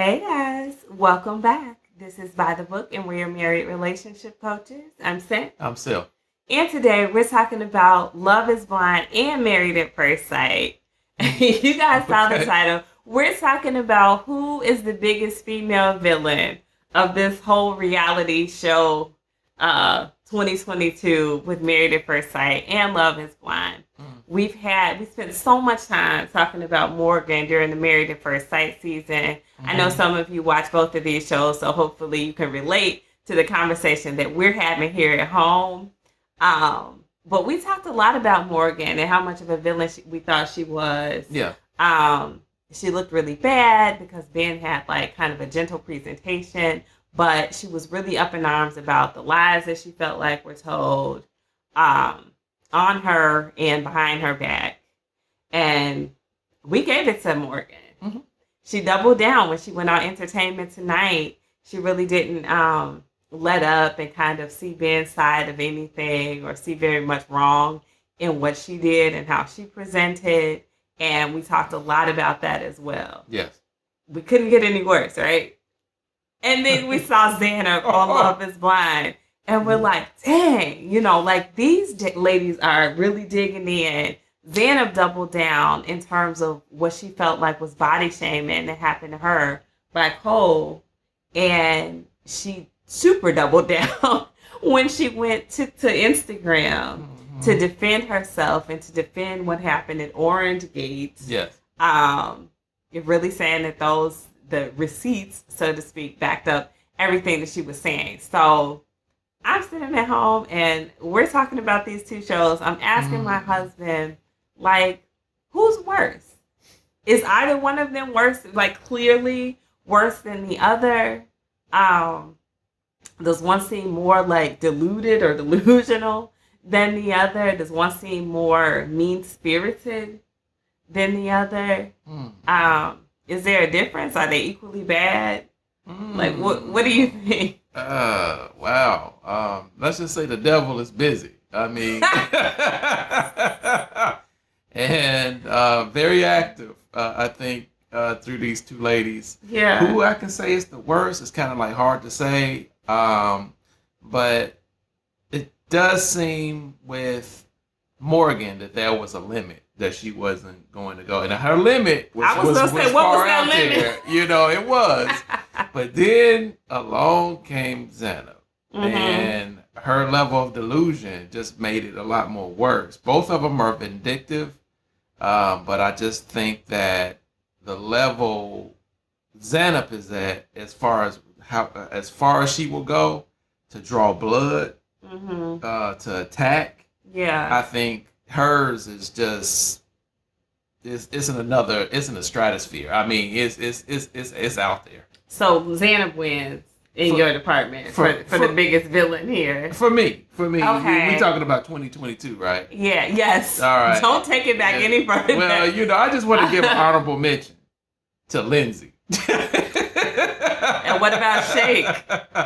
Hey guys, welcome back. This is By the Book, and we're your married relationship coaches. I'm Sam. I'm Sil. And today we're talking about Love is Blind and Married at First Sight. You guys saw the title. We're talking about who is the biggest female villain of this whole reality show 2022 with Married at First Sight and Love is Blind. We spent so much time talking about Morgan during the Married at First Sight season. I know some of you watch both of these shows, so hopefully you can relate to the conversation that we're having here at home. But we talked a lot about Morgan and how much of a villain we thought she was. Yeah. She looked really bad because Ben had like kind of a gentle presentation, but she was really up in arms about the lies that she felt like were told on her and behind her back. And we gave it to Morgan. Mm-hmm. She doubled down when she went on Entertainment Tonight. She really didn't let up and kind of see Ben's side of anything or see very much wrong in what she did and how she presented. And we talked a lot about that as well. Yes. We couldn't get any worse, right? And then we saw Zanab on Love is Blind. And we're like, dang, like these ladies are really digging in. Zanab doubled down in terms of what she felt like was body shaming that happened to her by Cole. And she super doubled down when she went to Instagram to defend herself and to defend what happened at Orange Gate. Yes. Really saying that the receipts, so to speak, backed up everything that she was saying. So I'm sitting at home and we're talking about these two shows. I'm asking my husband, like, who's worse? Is either one of them worse, like clearly worse than the other? Does one seem more like deluded or delusional than the other? Does one seem more mean-spirited than the other? Is there a difference? Are they equally bad? Like, what do you think? Wow. Let's just say the devil is busy. I mean, and very active, I think, through these two ladies. Yeah. Who I can say is the worst is kind of like hard to say. But it does seem with Morgan that there was a limit that she wasn't going to go. And her limit was what was that limit? There. It was. But then along came Zanab. And her level of delusion just made it a lot more worse. Both of them are vindictive. But I just think that the level Zanab is at, as far as she will go to draw blood, to attack. Yeah. I think hers is just it's in a stratosphere. I mean, it's out there. So Zanab wins in your department for the biggest villain here. For me. Okay. We talking about 2022, right? Yeah. Yes. All right. Don't take it back any further. Well, I just want to give an honorable mention to Lindsay. And what about Shake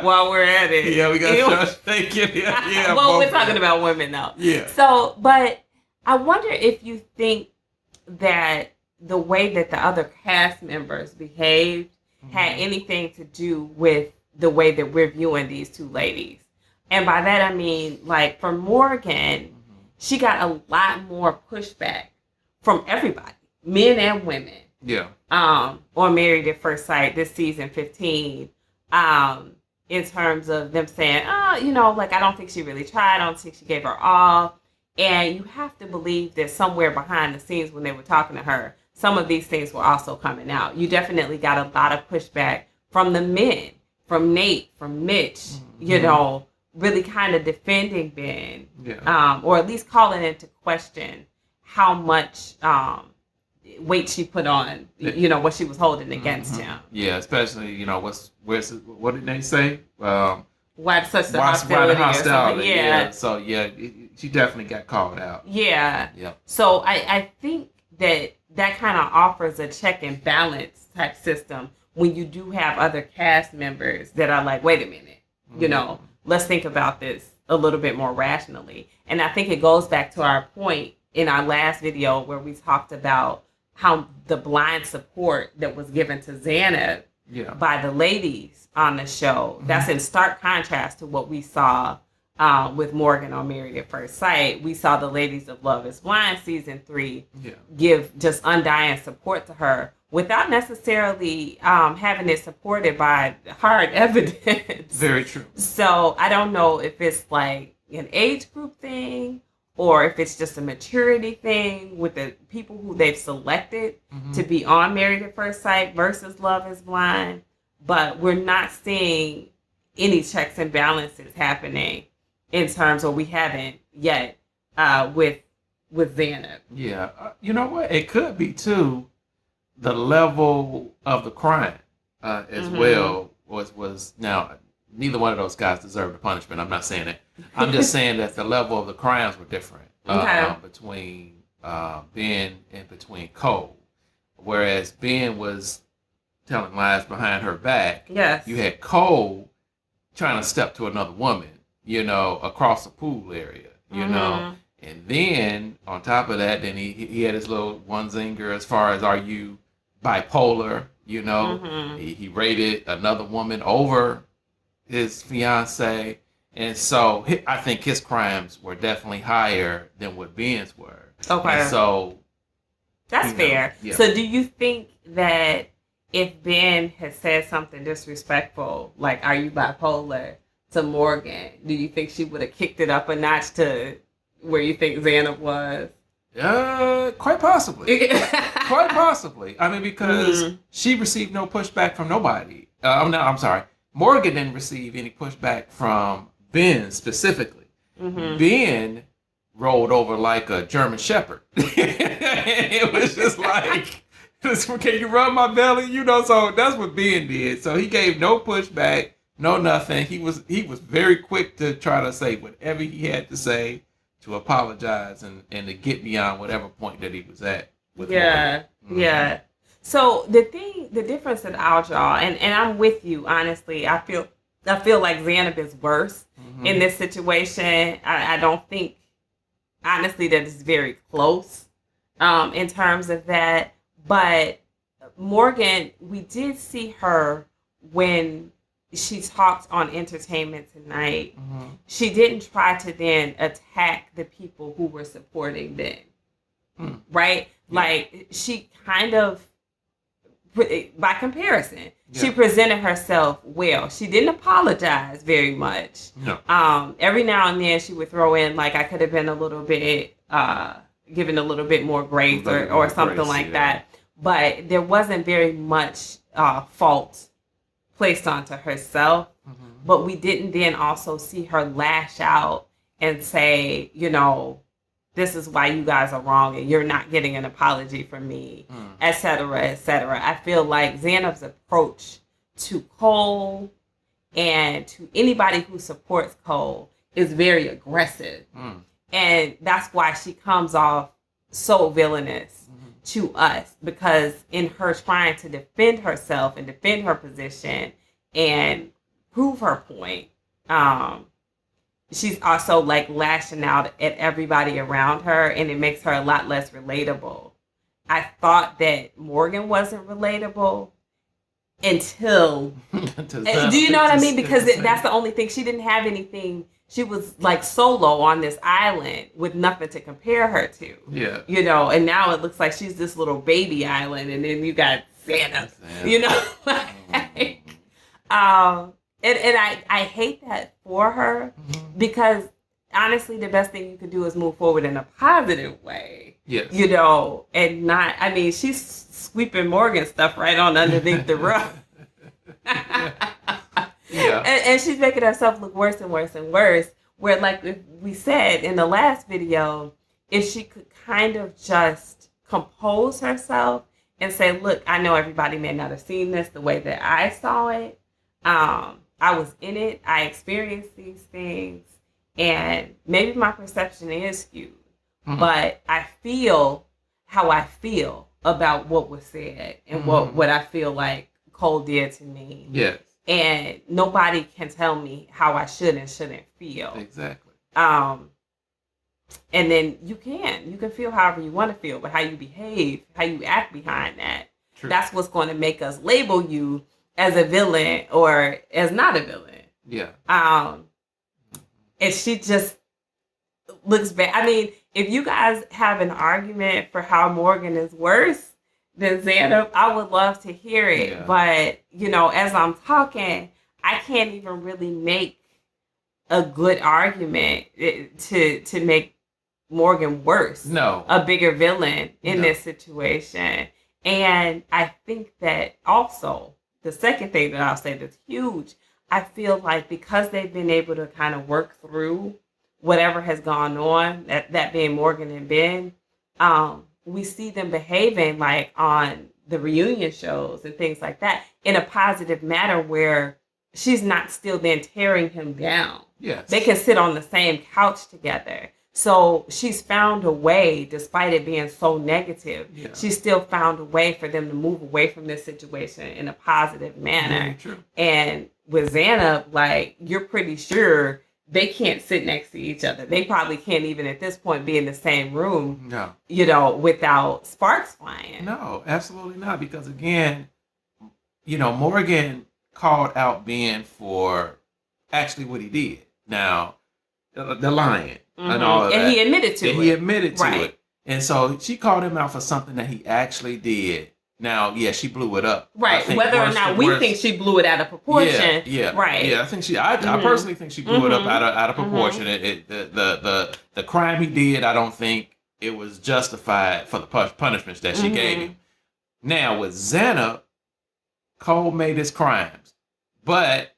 while we're at it? Yeah, we got Shake. Yeah. Well, we're talking about women though. Yeah. So, but I wonder if you think that the way that the other cast members behaved had anything to do with the way that we're viewing these two ladies. And by that I mean, like, for Morgan, she got a lot more pushback from everybody, men and women. Yeah. On Married at First Sight this season 15, in terms of them saying, like, I don't think she really tried. I don't think she gave her all. And you have to believe that somewhere behind the scenes when they were talking to her, some of these things were also coming out. You definitely got a lot of pushback from the men, from Nate, from Mitch, really kind of defending Ben, or at least calling into question how much weight she put on, what she was holding against him. Yeah, especially, what did they say? Why such the hostility or something? Yeah. So, she definitely got called out. Yeah. Yep. So I think that kind of offers a check and balance type system when you do have other cast members that are like, wait a minute, let's think about this a little bit more rationally. And I think it goes back to our point in our last video where we talked about how the blind support that was given to Zanab by the ladies on the show. That's in stark contrast to what we saw with Morgan on Married at First Sight. We saw the ladies of Love is Blind season 3 give just undying support to her without necessarily having it supported by hard evidence. Very true. So I don't know if it's like an age group thing or if it's just a maturity thing with the people who they've selected to be on Married at First Sight versus Love is Blind. But we're not seeing any checks and balances happening in terms, or we haven't yet, with Zanab. Yeah. You know what? It could be, too, the level of the crime as well was now, neither one of those guys deserved the punishment. I'm not saying it. I'm just saying that the level of the crimes were different between Bihn and between Cole. Whereas Bihn was telling lies behind her back. Yes. You had Cole trying to step to another woman, across the pool area, And then on top of that, then he had his little one zinger as far as, are you bipolar? He rated another woman over his fiance. And so I think his crimes were definitely higher than what Bihn's were. Okay. And so that's fair. Yeah. So do you think that if Bihn had said something disrespectful, like, are you bipolar, to Morgan, do you think she would have kicked it up a notch to where you think Zanab was? Quite possibly. Quite possibly. I mean, because she received no pushback from nobody. I'm sorry. Morgan didn't receive any pushback from Bihn specifically. Bihn rolled over like a German Shepherd. It was just like, can you rub my belly? So that's what Bihn did. So he gave no pushback, no nothing. He was very quick to try to say whatever he had to say, to apologize and to get beyond whatever point that he was at. Yeah. So the difference that I'll draw, and I'm with you, honestly, I feel like Zanab is worse in this situation. I don't think, honestly, that it's very close in terms of that. But Morgan, we did see her when she talked on Entertainment Tonight. She didn't try to then attack the people who were supporting Bihn. Right? Yeah. Like, she kind of, by comparison, she presented herself well. She didn't apologize very much. No. Every now and then she would throw in, like, I could have been a little bit, given a little bit more grace or something like that. But there wasn't very much fault placed onto herself. But we didn't then also see her lash out and say, this is why you guys are wrong and you're not getting an apology from me, et cetera, et cetera. I feel like Zanab's approach to Cole and to anybody who supports Cole is very aggressive. And that's why she comes off so villainous to us, because in her trying to defend herself and defend her position and prove her point, she's also like lashing out at everybody around her, and it makes her a lot less relatable. I thought that Morgan wasn't relatable until do you know what I mean? Because that's the only thing. She didn't have anything. She was like solo on this island with nothing to compare her to. Yeah. And now it looks like she's this little baby island, and then you got Zanab. And I hate that for her, because honestly, the best thing you can do is move forward in a positive way. Yes. And not, I mean, she's sweeping Morgan stuff right on underneath the rug. And she's making herself look worse and worse and worse. Where, like we said in the last video, if she could kind of just compose herself and say, look, I know everybody may not have seen this the way that I saw it. I was in it. I experienced these things. And maybe my perception is skewed. But I feel how I feel about what was said and what I feel like Cole did to me. Yes. And nobody can tell me how I should and shouldn't feel. Exactly. And then you can feel however you want to feel, but how you behave, how you act behind that, that's what's going to make us label you as a villain or as not a villain. Yeah. And she just looks bad. I mean, if you guys have an argument for how Morgan is worse than Zanab, I would love to hear it. Yeah. But, you know, as I'm talking, I can't even really make a good argument to make Morgan worse. No. A bigger villain in this situation. And I think that also, the second thing that I'll say that's huge, I feel like because they've been able to kind of work through whatever has gone on, that being Morgan and Bihn, we see them behaving like on the reunion shows and things like that in a positive manner where she's not still then tearing him down. Yes. They can sit on the same couch together. So she's found a way, despite it being so negative, she's still found a way for them to move away from this situation in a positive manner. True. And with Zanab, like, you're pretty sure they can't sit next to each other. They probably can't even at this point be in the same room, you know, without sparks flying. No, absolutely not. Because again, you know, Morgan called out Bihn for actually what he did. Now, the lying and all of that. And he admitted to it. He admitted to it. And so she called him out for something that he actually did. Now, yeah, she blew it up. Right. Whether or not we think she blew it out of proportion. Yeah. Right. Yeah, I think I personally think she blew it up out of proportion. The crime he did, I don't think it was justified for the punishments that she gave him. Now, with Zanab, Cole made his crimes, but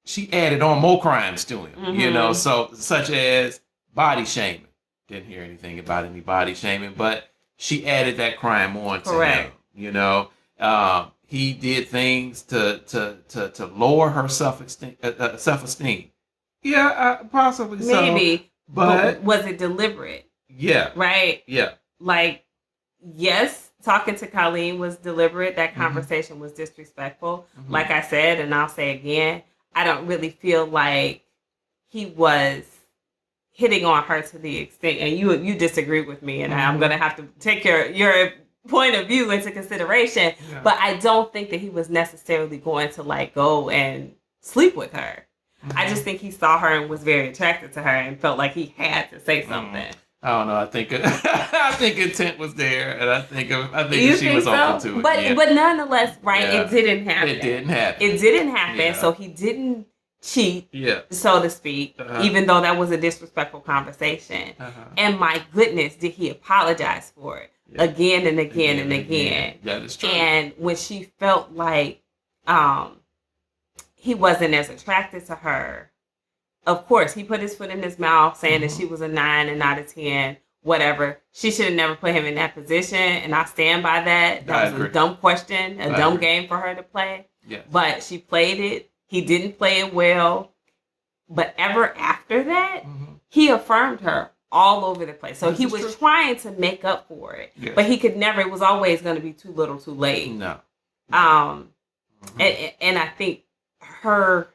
she added on more crimes to him, you know, so such as body shaming. Didn't hear anything about any body shaming, but she added that crime on to him. You know, he did things to lower her self-esteem. Yeah, possibly maybe, so. But was it deliberate? Yeah. Right? Yeah. Like, yes, talking to Colleen was deliberate. That conversation was disrespectful. Like I said, and I'll say again, I don't really feel like he was hitting on her to the extent, and you disagree with me, and I'm going to have to take your point of view into consideration, but I don't think that he was necessarily going to like go and sleep with her. I just think he saw her and was very attracted to her and felt like he had to say something. I don't know. I think intent was there, and I think she was so? open to it. But nonetheless, it didn't happen. It didn't happen. It didn't happen. So he didn't cheat, so to speak, even though that was a disrespectful conversation. And my goodness, did he apologize for it? Again and again and again. That is true. And when she felt like he wasn't as attracted to her, of course, he put his foot in his mouth saying that she was a 9 and not a 10, whatever. She should have never put him in that position, and I stand by that. That was a dumb question, a dumb game for her to play. Yes. But she played it. He didn't play it well. But ever after that, he affirmed her all over the place. So he was trying to make up for it. Yes. But he could never. It was always going to be too little too late. No. And I think her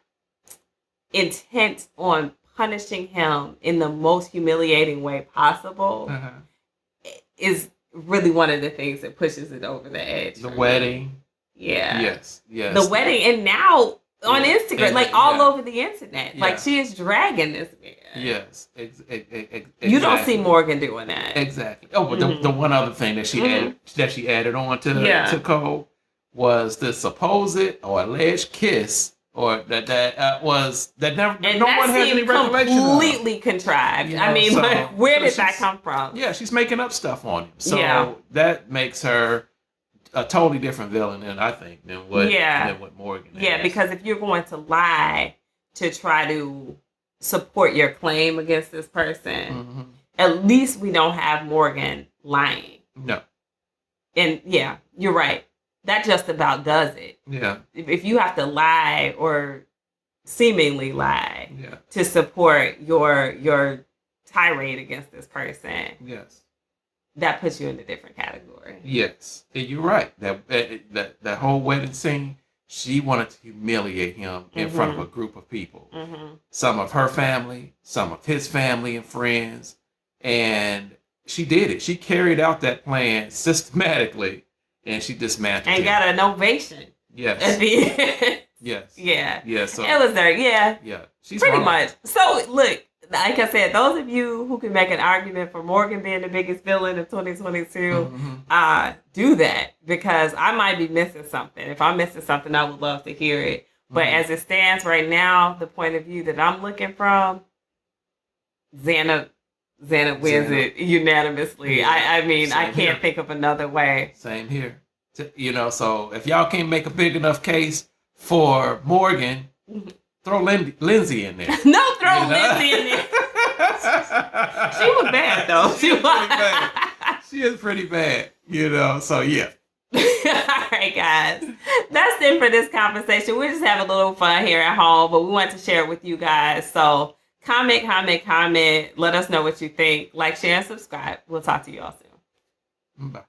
intent on punishing him in the most humiliating way possible is really one of the things that pushes it over the edge. The wedding. Yeah. Yes. The wedding. And now on Instagram, like all over the internet. Like she is dragging this man. Yes. Exactly. You don't see Morgan doing that. Exactly. Oh, but the one other thing that she added on to Cole was the supposed or alleged kiss, or that never, and no one has any recollection of. Completely contrived. You know, I mean, so, where did that come from? Yeah, she's making up stuff on him. So that makes her a totally different villain than what Morgan is. Yeah, because if you're going to lie to try to support your claim against this person, at least we don't have Morgan lying. No. And yeah, you're right. That just about does it. Yeah. If you have to lie or seemingly lie to support your tirade against this person, that puts you in a different category. Yes, and you're right. That whole wedding scene, she wanted to humiliate him in front of a group of people. Some of her family, some of his family and friends, and she did it. She carried out that plan systematically. And she dismantled and him. got an ovation. Yes. At the end. Yes. Yeah. Yeah. So it was there. Yeah. Yeah. She's pretty wrong. much. So look, like I said, those of you who can make an argument for Morgan being the biggest villain of 2022, do that, because I might be missing something. If I'm missing something, I would love to hear it. But as it stands right now, the point of view that I'm looking from, Zanab wins it unanimously. Yeah. I mean, I can't think of another way. Same here. You know, so if y'all can't make a big enough case for Morgan, throw Lindsay in there. No, throw Lindsay in there. She was bad, though. She was pretty bad. She is pretty bad, you know, so yeah. All right, guys. That's it for this conversation. We just have a little fun here at home, but we want to share it with you guys. So comment. Let us know what you think. Like, share, and subscribe. We'll talk to you all soon. Bye.